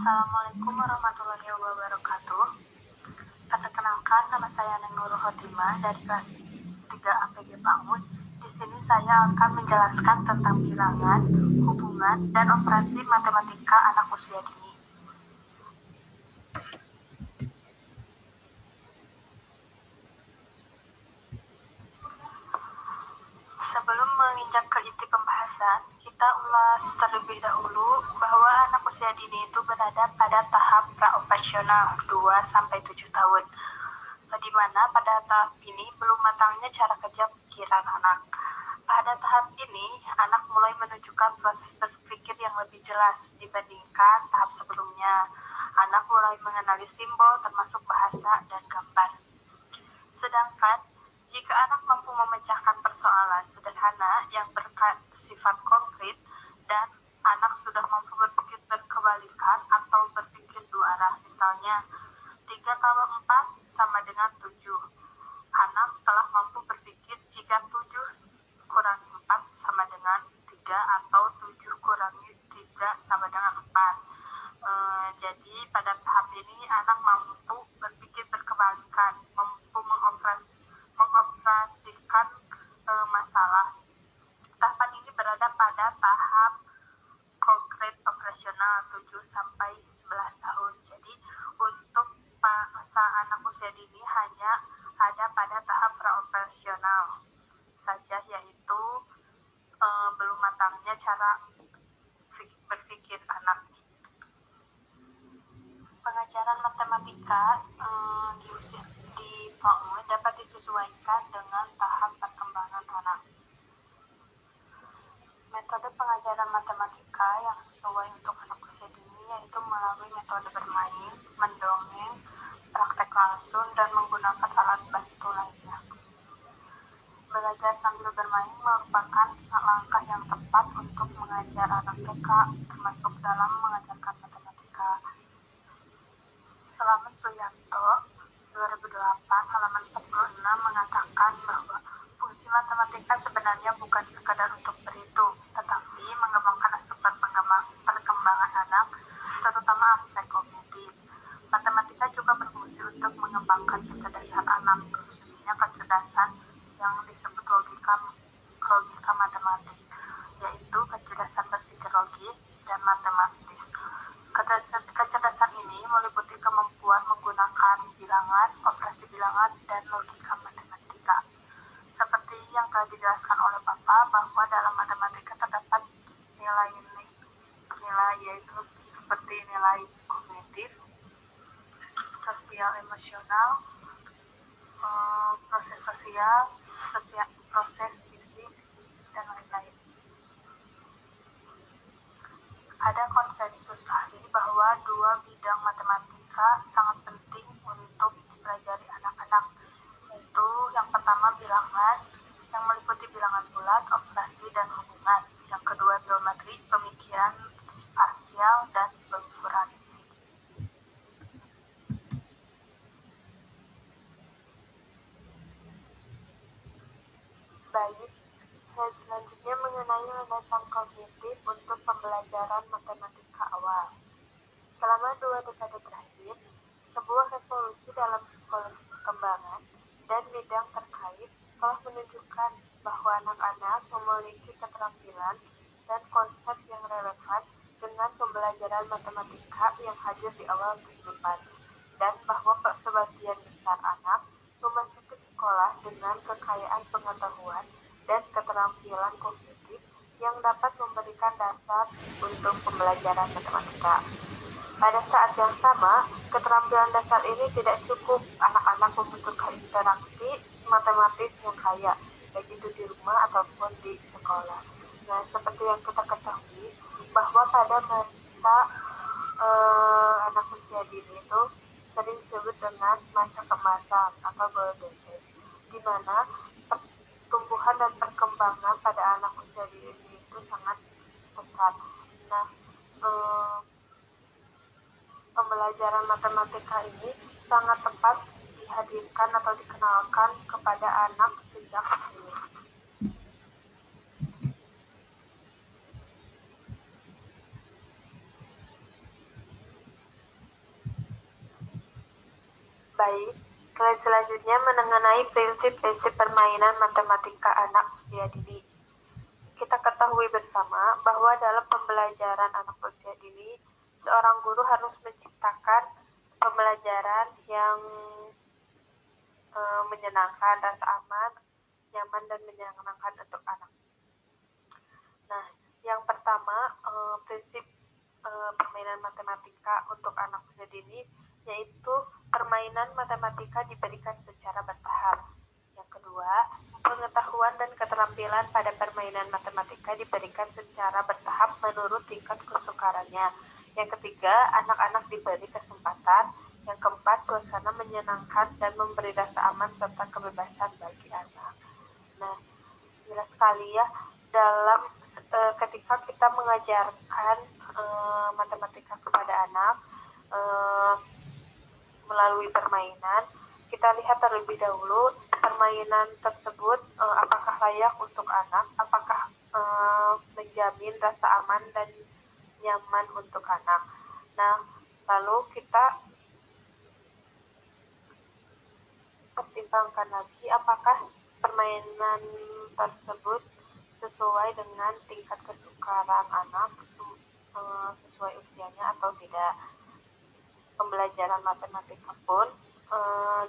Assalamualaikum warahmatullahi wabarakatuh. Perkenalkan, nama saya Nurul Khotimah dari kelas 3 APG PAUD. Di sini saya akan menjelaskan tentang bilangan, hubungan, dan operasi matematika anak usia dini. Sebelum menginjak ke inti pembahasan, kita ulas terlebih dahulu bahwa anak usia dini itu berada pada tahap praoperasional 2-7 tahun, di mana pada tahap ini belum matangnya cara kerja pikiran anak. Pada tahap ini, anak mulai menunjukkan proses berpikir yang lebih jelas dibandingkan tahap sebelumnya. Anak mulai mengenali simbol termasuk bahasa dan gambar. Sedangkan jika anak mampu memecahkan persoalan sederhana yang bersifat konkret dan anak sudah mampu berpikir berkebalikan atau berpikir dua arah, misalnya 3 tambah 4 sama dengan 7. Anak telah mampu berpikir jika 7 kurangi 4 sama dengan 3 atau 7 kurangi 3 sama dengan 4. Jadi pada tahap ini anak mampu berpikir berkebalikan, mampu mengoperasikan masalah. Tahapan ini berada pada tahap konkret operasional 7-11 tahun. Jadi untuk masa anak usia dini hanya ada pada tahap praoperasional saja, yaitu belum matangnya cara berpikir anak. Pengajaran matematika di PAUD dapat disesuaikan dengan tahap perkembangan anak. Metode pengajaran matematika yang sesuai untuk anak usia dini yaitu melalui metode bermain, mendongeng, praktek langsung, dan menggunakan alat bantu lainnya. Belajar sambil bermain merupakan langkah yang tepat untuk mengajar anak TK, termasuk dalam mengajarkan matematika. Selamat Suyanto, 2008, halaman 46 mengatakan bahwa fungsi matematika sebenarnya bukan sekadar untuk berhitung, tetapi mengembangkan aspek perkembangan anak, terutama aspek kognitif. Matematika juga berfungsi untuk mengembangkan kecerdasan anak, khususnya kecerdasan yang disebut logika matematik, yaitu kecerdasan berpikir logis dan matematis. Kecerdasan ini meliputi kemampuan menggunakan bilangan, operasi bilangan, dan logika matematika. Seperti yang telah dijelaskan oleh Bapak, bahwa dalam matematika terdapat nilai yaitu seperti nilai kognitif, sosial emosional, proses sosial, proses fisik, dan lain-lain. Ada konsensus ahli bahwa dua bidang matematika sangat penting untuk dipelajari anak-anak, yaitu yang pertama bilangan, yang meliputi bilangan bulat, operasi, dan hubungan. Yang kedua geometri, pemikiran parsial, dan pengukuran. Baik, selanjutnya mengenai landasan kognitif untuk pembelajaran matematika awal. Selama 2 dekade terakhir, sebuah revolusi dalam psikologi perkembangan dan bidang terkait telah menunjukkan bahwa anak-anak memiliki keterampilan dan konsep yang relevan dengan pembelajaran matematika yang hadir di awal kehidupan, dan bahwa sebagian besar anak memasuki sekolah dengan kekayaan pengetahuan dan keterampilan kognitif yang dapat memberikan dasar untuk pembelajaran matematika. Pada saat yang sama, keterampilan dasar ini tidak cukup. Anak-anak membutuhkan interaksi matematis yang kaya, baik itu di rumah ataupun di sekolah. Nah, seperti yang kita ketahui, bahwa pada masa anak usia dini itu sering disebut dengan masa kemasan atau golden age, di mana pertumbuhan dan perkembangan pada anak usia dini itu sangat pesat. Nah, pembelajaran matematika ini sangat tepat dihadirkan atau dikenalkan kepada anak sejak kecil. Baik, slide selanjutnya mengenai prinsip-prinsip permainan matematika anak usia dini. Kita ketahui bersama bahwa dalam pembelajaran anak usia dini, seorang guru harus menciptakan pembelajaran yang menyenangkan, rasa aman, nyaman, dan menyenangkan untuk anak. Nah, yang pertama, prinsip permainan matematika untuk anak usia dini, yaitu permainan matematika diberikan secara bertahap. Yang kedua, pengetahuan dan keterampilan pada permainan matematika diberikan secara bertahap menurut tingkat kesukarannya. Yang ketiga, anak-anak diberi kesempatan. Yang keempat, suasana menyenangkan dan memberi rasa aman serta kebebasan bagi anak. Nah, jelas sekali ya, dalam ketika kita mengajarkan matematika kepada anak melalui permainan, kita lihat terlebih dahulu permainan tersebut apakah layak untuk anak, apakah menjamin rasa aman dan nyaman untuk anak. Nah, lalu kita pertimbangkan lagi apakah permainan tersebut sesuai dengan tingkat kesukaran anak, sesuai usianya atau tidak. Pembelajaran matematika pun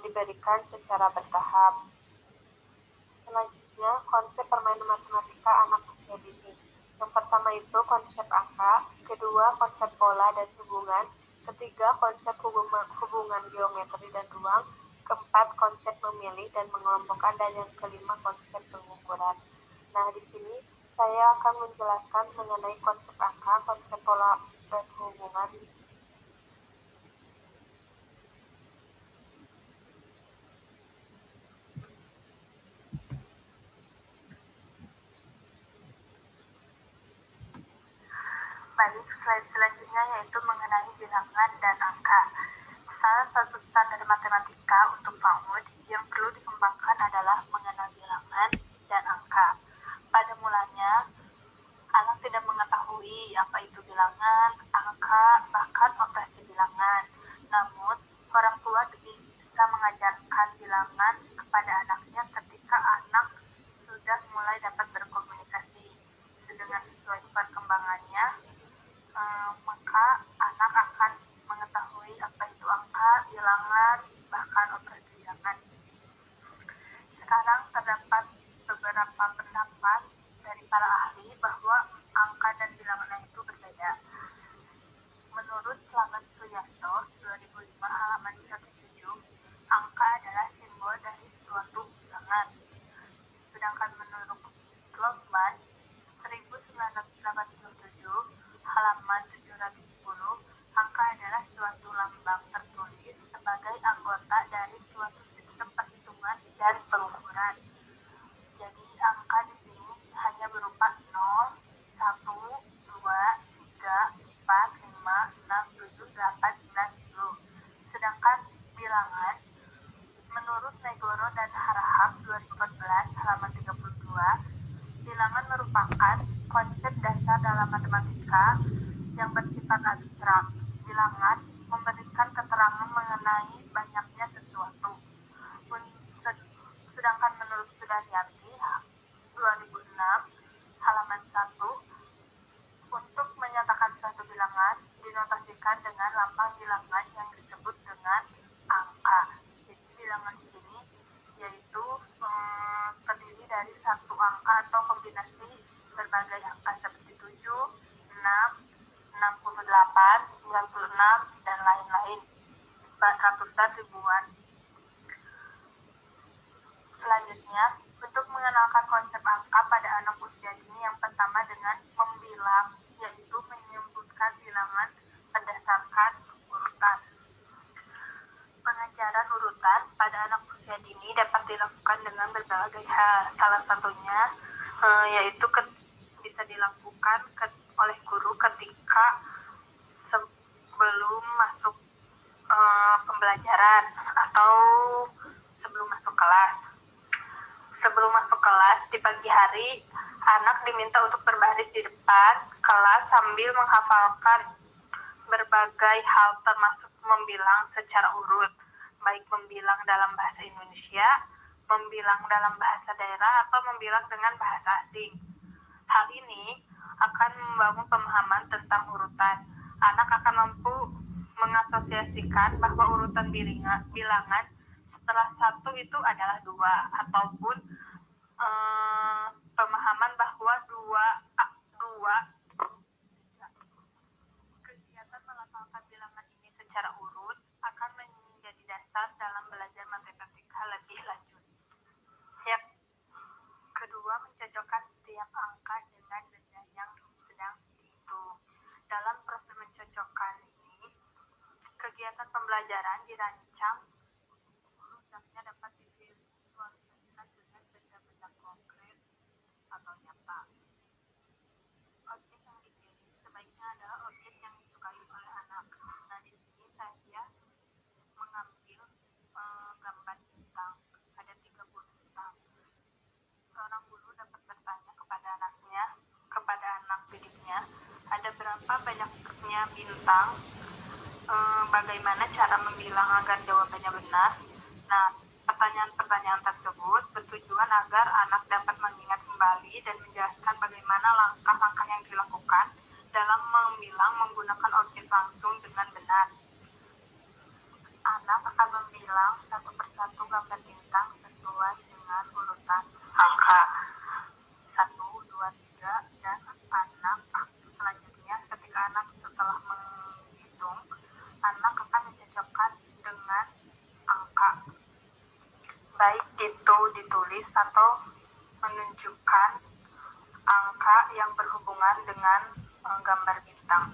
diberikan secara bertahap. Selanjutnya, konsep permainan matematika anak usia dini. Yang pertama itu konsep angka, kedua konsep pola dan hubungan, ketiga konsep hubungan geometri dan ruang, keempat konsep memilih dan mengelompokkan, dan yang kelima konsep pengukuran. Nah, di sini saya akan menjelaskan mengenai konsep angka, konsep pola dan hubungan. Baik, slide selanjutnya yaitu mengenai bilangan dan angka. Salah satu standar matematika untuk PAUD yang perlu dikembangkan adalah mengenal bilangan dan angka. Pada mulanya, anak tidak mengetahui apa itu bilangan, angka, bahkan operasi bilangan. Namun, orang tua bisa mengajarkan bilangan kepada anaknya ketika anak sudah mulai dapat berkomunikasi. Dengan sesuai perkembangannya, maka anak akan mengetahui apa itu angka, bilangan, bahkan operasi bilangan. Sekarang terdapat beberapa pendapat dari para ahli bahwa angka dan bilangan itu berbeda. Menurut Slamet Suyanto, 2005 halaman 107, angka adalah simbol dari suatu bilangan. Sedangkan menurut Lotman, 1987, halaman 710, angka adalah suatu lambang tertulis sebagai anggota dari suatu sistem perhitungan dan pengukuran. Jadi angka di sini hanya berupa 0, 1, 2, 3, 4, 5, 6, 7, 8, 9, 10. Sedangkan bilangan, menurut Negoro dan Harahap 2014 halaman 32, bilangan merupakan konsep dasar dalam matematika yang bersifat abstrak. Bilangan memberikan keterangan mengenai banyaknya sesuatu. Sedangkan menurut Sudaryanti 2006 halaman 1, untuk menyatakan suatu bilangan dinotasikan dengan lambang bilangan yang disebut dengan angka. Jadi bilangan di sini yaitu terdiri dari satu angka atau kombinasi berbagai angka seperti 7, 6, 68, 96, dan lain-lain, ratusan ribuan. Selanjutnya, untuk mengenalkan konsep angka pada anak usia dini, yang pertama dengan membilang, yaitu menyebutkan bilangan berdasarkan urutan. Pengajaran urutan pada anak usia dini dapat dilakukan dengan berbagai hal. Salah satunya yaitu bisa dilakukan oleh guru ketika sebelum masuk pembelajaran atau sebelum masuk kelas. Sebelum masuk kelas di pagi hari, anak diminta untuk berbaris di depan kelas sambil menghafalkan berbagai hal termasuk membilang secara urut. baik membilang dalam bahasa Indonesia, membilang dalam bahasa daerah, atau membilang dengan bahasa asing. Hal ini akan membangun pemahaman tentang urutan. Anak akan mampu mengasosiasikan bahwa urutan bilangan setelah satu itu adalah dua, ataupun pemahaman bahwa dua kegiatan melafalkan bilangan ini secara urut akan menjadi dasar dalam belajar matematika lebih lanjut. Yap. Kedua, mencocokkan setiap angka dengan benda yang sedang dihitung. Dalam proses mencocokkan ini, kegiatan pembelajaran dirancang hendaknya dapat divisualisasikan dengan benda-benda konkret atau nyata. Objek yang dipilih sebaiknya adalah objek yang disukai oleh anak. Nah, di sini saya mengambil gambar bintang. Ada 30 bintang. Seorang guru dapat bertanya kepada anak didiknya, ada berapa banyaknya bintang, bagaimana cara membilang agar jawabannya benar. Nah, pertanyaan-pertanyaan tersebut bertujuan agar anak dapat mengingat kembali dan menjelaskan bagaimana langkah-langkah yang dilakukan dalam membilang menggunakan objek langsung dengan benar. Anak akan membilang satu persatu gambar bintang sesuai dengan urutan angka 1, 2, 3, dan anak selanjutnya ketika anak setelah menghitung, anak akan mencocokkan dengan angka, baik itu ditulis atau menunjukkan angka yang berhubungan dengan gambar bintang.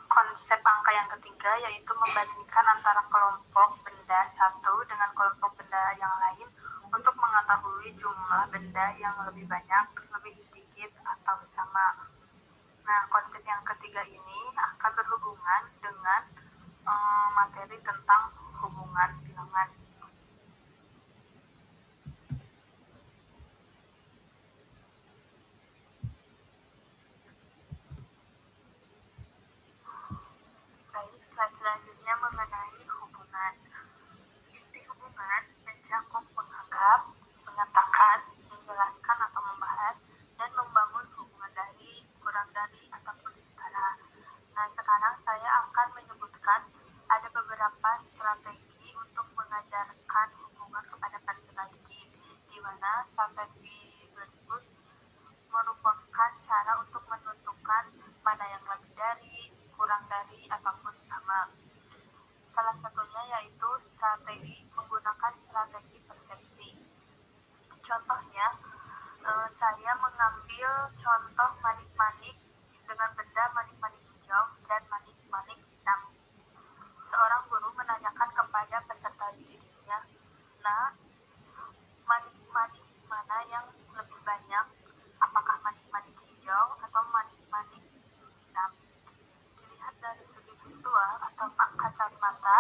Konsep angka yang ketiga yaitu membandingkan antara kelompok benda satu dengan kelompok benda yang lain untuk mengetahui jumlah benda yang lebih banyak, lebih sedikit, atau sama. Nah, konsep yang ketiga ini akan berhubungan dengan materi tentang hubungan bilangan. Baik, selanjutnya mengenai hubungan. Inti hubungan mencakup menganggap, mengatakan, menjelaskan atau membahas, dan membangun hubungan dari, kurang dari, ataupun setara. Nah, sekarang saya akan menyebutkan ada beberapa strategi untuk mengajarkan hubungan kepada peserta didik, di mana strategi berikut merupakan cara untuk menentukan mana yang lebih dari, kurang dari, ataupun sama. Salah satunya yaitu menggunakan strategi persepsi. Contohnya, saya mengambil contoh manik-manik dengan benda manik-manik hijau dan manik-manik hitam. Seorang guru menanyakan kepada peserta didiknya, "Nah, manik-manik mana yang lebih banyak? Apakah manik-manik hijau atau manik-manik hitam?" Dilihat dari segi visual atau kasat mata,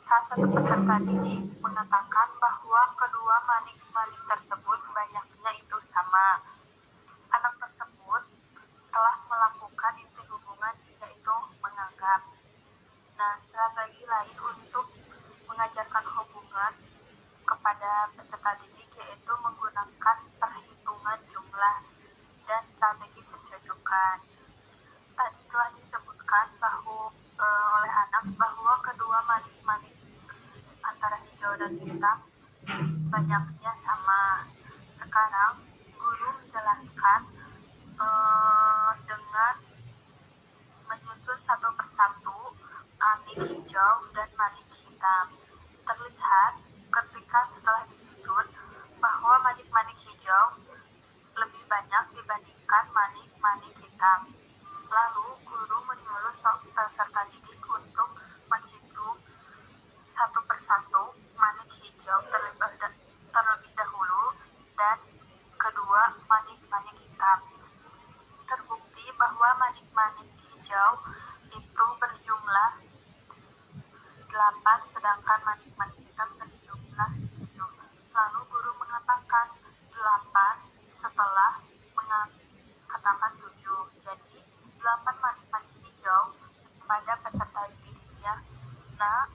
salah satu peserta didik mengatakan bahwa kedua manik-manik tersebut banyaknya itu sama. Anak tersebut telah melakukan inti hubungan yaitu menganggap. Nah, strategi lain untuk mengajarkan hubungan kepada peserta didik yaitu menggunakan perhitungan jumlah dan strategi pencocokan. Tadi telah disebutkan oleh anak bahwa kedua manik-manik antara hijau dan hitam banyaknya sama. Sekarang guru menjelaskan dengan menyusun satu persatu manik hijau dan manik hitam. Terlihat ketika setelah disusun bahwa manik-manik hijau lebih banyak dibandingkan manik-manik hitam. Lalu guru menyuruh peserta didik untuk menghitung satu persatu manik hijau terlebih dahulu dan kedua manik-manik hitam. Terbukti bahwa manik-manik hijau itu berjumlah 8 sedangkan manik-manik hitam berjumlah 7. Lalu guru mengatakan 8 setelah mengatakan 7. Jadi 8 manik-manik hijau pada peserta didiknya. Nah,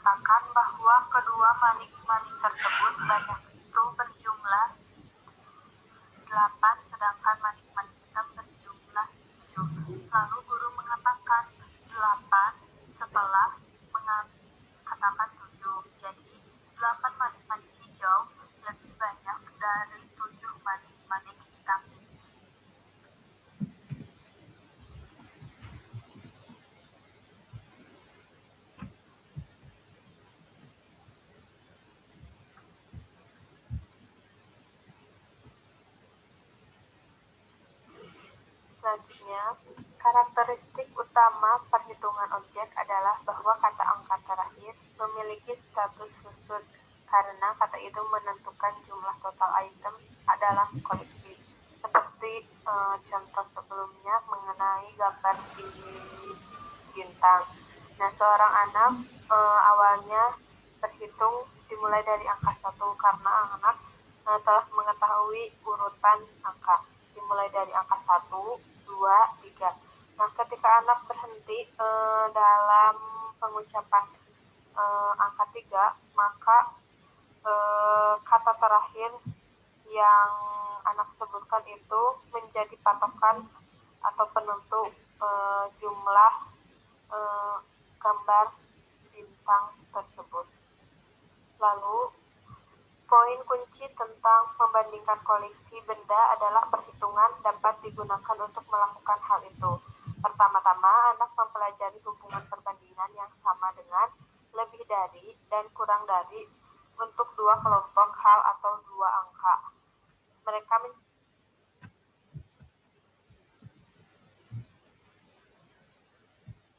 mengatakan bahwa kedua manik-manik tersebut banyak itu berjumlah 8, sedangkan manik-manik hitam berjumlah 7. Lalu guru mengatakan 8 setelah mengatakan 7. Jadi 8 manik-manik hijau lebih banyak dari 7 manik-manik hitam. Selanjutnya, karakteristik utama perhitungan objek adalah bahwa kata angka terakhir memiliki status khusus karena kata itu menentukan jumlah total item dalam koleksi. Seperti contoh sebelumnya mengenai gambar di bintang. Nah, seorang anak awalnya berhitung dimulai dari angka 1 karena anak telah mengetahui urutan angka dimulai dari angka 1, 2, 3. Nah, ketika anak berhenti dalam pengucapan angka 3, maka kata terakhir yang anak sebutkan itu menjadi patokan atau penentu jumlah gambar bintang tersebut. Lalu, poin kunci tentang membandingkan koleksi benda adalah perhitungan dapat digunakan untuk melakukan hal itu. Pertama-tama, anak mempelajari hubungan perbandingan yang sama dengan, lebih dari, dan kurang dari untuk dua kelompok hal atau dua angka. Mereka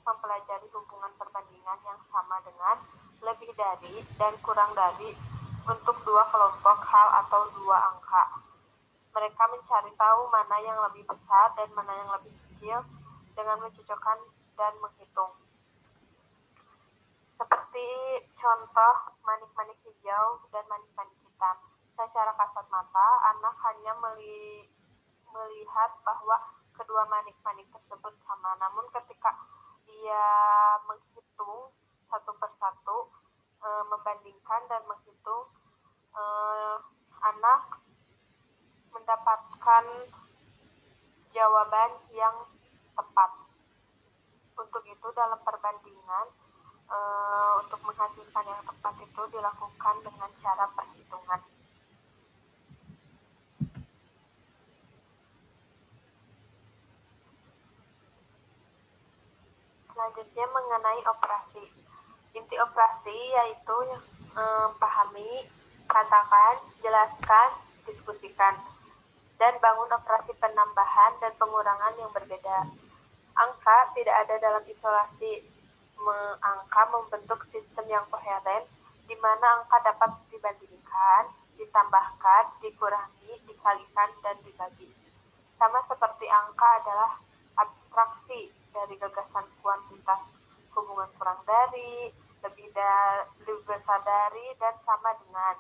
mempelajari hubungan perbandingan yang sama dengan, lebih dari, dan kurang dari untuk dua kelompok hal atau dua angka. Mereka mencari tahu mana yang lebih besar dan mana yang lebih kecil dengan mencocokkan dan menghitung. Seperti contoh manik-manik hijau dan manik-manik hitam. Secara kasat mata, anak hanya melihat bahwa kedua manik-manik tersebut sama. Namun ketika dia menghitung satu persatu, membandingkan dan menghitung, anak mendapatkan jawaban yang tepat. Untuk itu dalam perbandingan, untuk menghasilkan yang tepat itu dilakukan dengan cara perhitungan. Selanjutnya mengenai operasi. Inti operasi yaitu pahami, katakan, jelaskan, diskusikan, dan bangun operasi penambahan dan pengurangan yang berbeda. Angka tidak ada dalam isolasi. Angka membentuk sistem yang koheren, di mana angka dapat dibandingkan, ditambahkan, dikurangi, dikalikan, dan dibagi. Sama seperti angka adalah abstraksi dari gagasan kuantitas, hubungan kurang dari, lebih besar dari, dan sama dengan.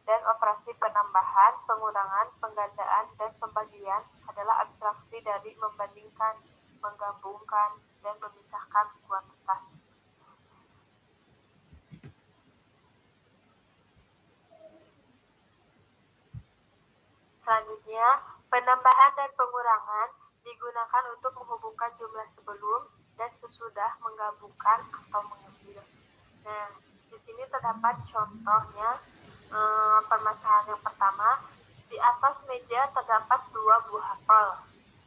Dan operasi penambahan, pengurangan, penggandaan, dan pembagian adalah abstraksi dari membandingkan, menggabungkan, dan memisahkan kuantitas. Selanjutnya, penambahan dan pengurangan digunakan untuk menghubungkan jumlah sebelum dan sesudah menggabungkan atau mengambil. Nah, di sini terdapat contohnya. Permasalahan yang pertama, di atas meja terdapat 2 buah apel.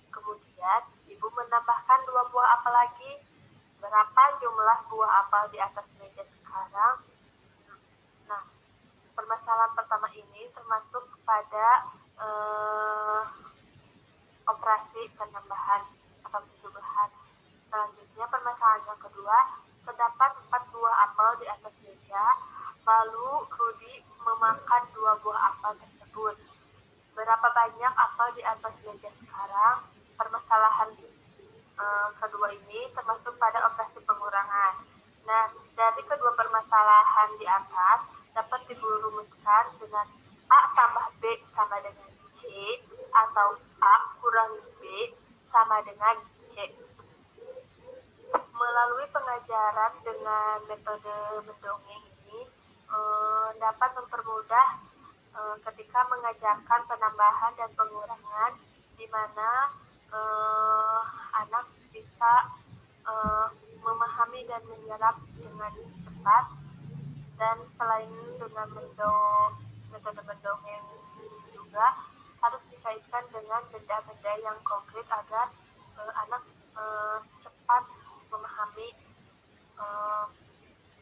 Kemudian, ibu menambahkan 2 buah apel lagi. Berapa jumlah buah apel di atas meja sekarang? Nah, permasalahan pertama ini termasuk pada operasi penambahan atau penjumlahan. Selanjutnya, permasalahan yang kedua, terdapat 4 buah apel di atas meja, lalu Rudi memakan 2 buah apel tersebut. Berapa banyak apel di atas meja sekarang? Permasalahan kedua ini termasuk pada operasi pengurangan. Nah, dari kedua permasalahan di atas dapat dirumuskan dengan A tambah B sama dengan C, atau A kurangi B sama dengan C. Melalui pengajaran dengan metode mendongeng ini dapat mempermudah ketika mengajarkan penambahan dan pengurangan, di mana eh, anak bisa eh, memahami dan menyerap dengan cepat. Dan selain dengan metode mendongeng juga harus dikaitkan dengan benda-benda yang konkret agar anak cepat memahami eh,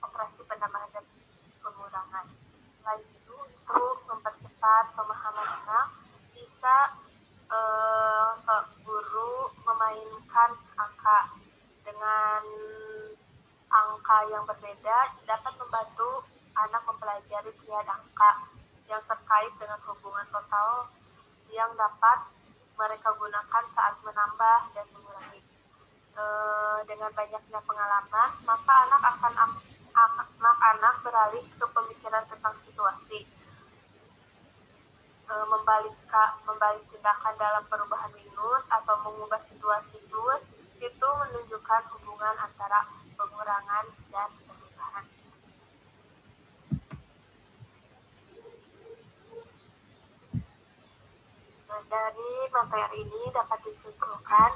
operasi penambahan dan pengurangan. Selain itu, untuk mempercepat pemahaman anak, bisa guru memainkan angka dengan angka yang berbeda dapat membantu anak mempelajari tiad angka yang terkait dengan hubungan total yang dapat mereka gunakan saat menambah dan mengurangi. Dengan banyaknya pengalaman, maka anak beralih ke pemikiran tentang situasi, membalik tindakan dalam perubahan minus atau mengubah situasi plus, itu menunjukkan hubungan antara pengurangan dan perubahan. Dari materi ini dapat disimpulkan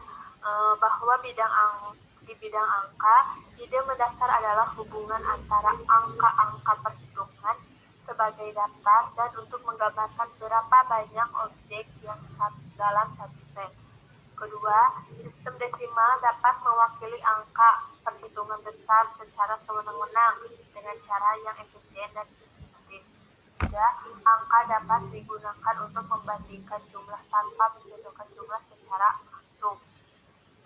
bahwa di bidang angka, ide mendasar adalah hubungan antara angka-angka perhitungan sebagai daftar dan untuk menggambarkan berapa banyak objek yang dalam satu set. Kedua, sistem desimal dapat mewakili angka perhitungan besar secara sewenang-wenang dengan cara yang efisien dan sistematis. Tiga, angka dapat digunakan untuk membandingkan jumlah tanpa menjatuhkan jumlah secara langsung.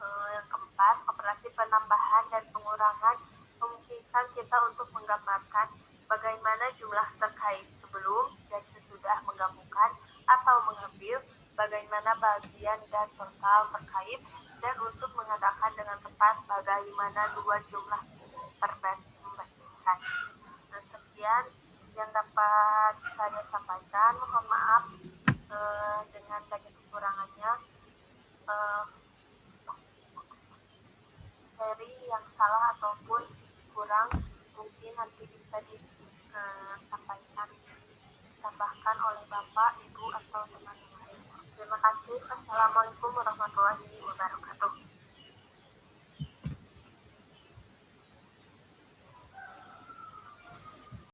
Yang keempat, operasi penambahan dan pengurangan memungkinkan kita untuk menggambarkan bagaimana jumlah terkait sebelum dan sesudah menggabungkan atau mengambil, bagaimana bagian dan total terkait, dan untuk mengatakan dengan tepat bagaimana dua jumlah membandingkan. Dan sekian yang dapat saya sampaikan. Mohon maaf dengan banyak kekurangannya. Eh, Seri yang salah ataupun kurang mungkin nanti bisa disampaikan, ditambahkan oleh Bapak, Ibu, atau teman-teman. Terima kasih. Assalamualaikum warahmatullahi wabarakatuh.